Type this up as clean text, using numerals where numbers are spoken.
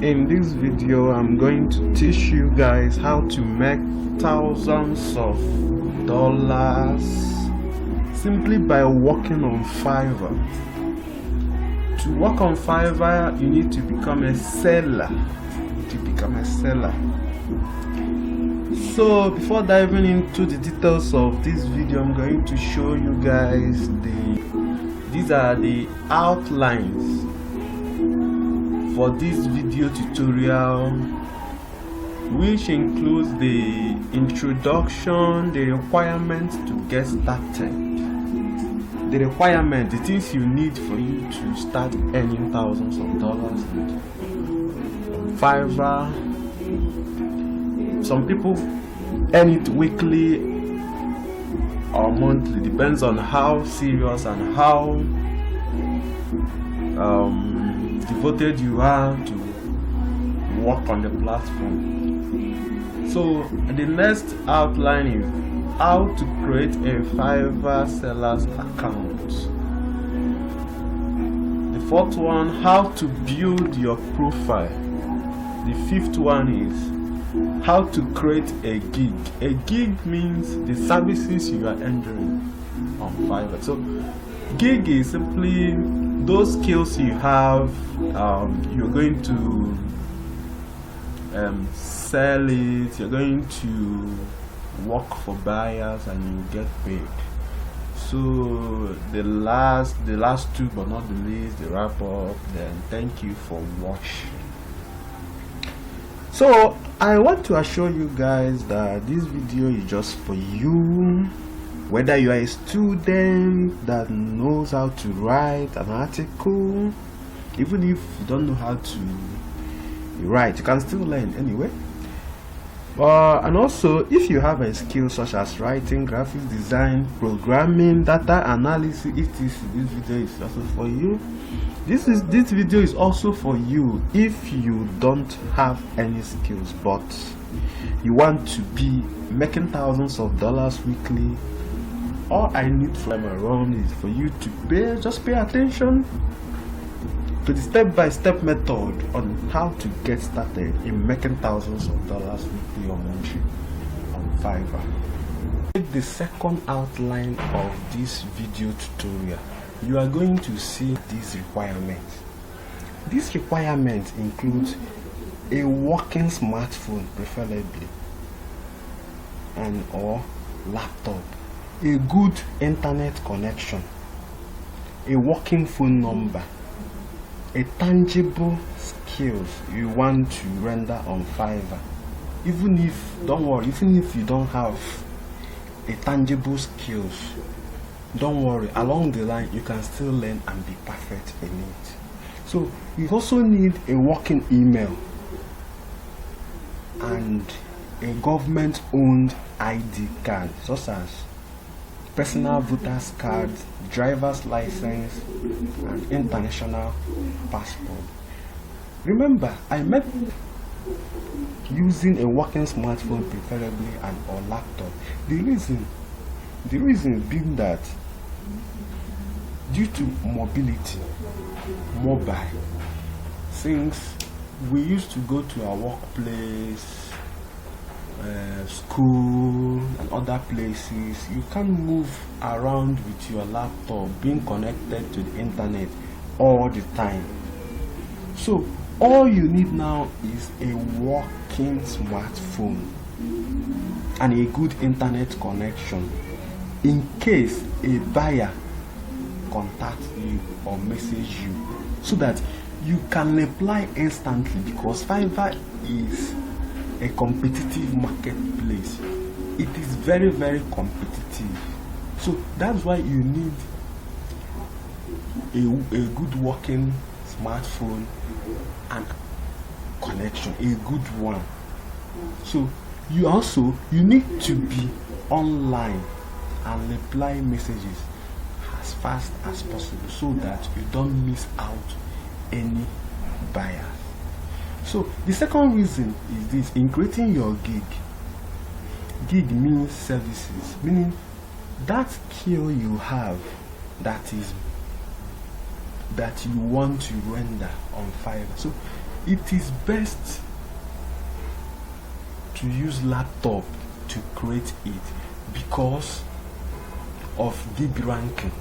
In this video, I'm going to teach you guys how to make thousands of dollars simply by working on Fiverr. To work on Fiverr, you need to become a seller. So before diving into the details of this video, I'm going to show you guys these are the outlines for this video tutorial, which includes the introduction, the requirements to get started, the things you need for you to start earning thousands of dollars on Fiverr. Some people earn it weekly or monthly, depends on how serious and how devoted you are to work on the platform. So the next outline is how to create a Fiverr seller's account. The fourth one, how to build your profile. The fifth one is how to create a gig. A gig means the services you are rendering on Fiverr. So gig is simply those skills you have. You're going to sell it, you're going to work for buyers and you get paid. So the last two but not the least, the wrap up, then thank you for watching. So I want to assure you guys that this video is just for you. Whether you are a student that knows how to write an article, even if you don't know how to write, you can still learn anyway. And also, if you have a skill such as writing, graphic design, programming, data analysis, this video is also for you. This video is also for you if you don't have any skills but you want to be making thousands of dollars weekly. All I need from around is for you to just pay attention to the step-by-step method on how to get started in making thousands of dollars weekly or monthly on Fiverr. The second outline of this video tutorial, you are going to see these requirements. These requirements include a working smartphone, preferably, and or laptop, a good internet connection, a working phone number, a tangible skills you want to render on Fiverr. Even if you don't have a tangible skills, don't worry, along the line you can still learn and be perfect in it. So you also need a working email and a government owned ID card such as personal voter's card, driver's license, and international passport. Remember, I meant using a working smartphone, preferably, and or laptop. The reason being that due to mobility, since we used to go to our workplace, school and other places, you can't move around with your laptop being connected to the internet all the time. So all you need now is a working smartphone and a good internet connection in case a buyer contacts you or message you, so that you can reply instantly, because Fiverr is a competitive marketplace. It is very, very competitive. So that's why you need a good working smartphone and connection, a good one. So you need to be online and reply messages as fast as possible so that you don't miss out any buyers. So the second reason is this: in creating your gig means services, meaning that skill you have that you want to render on Fiverr. So it is best to use laptop to create it because of DB ranking.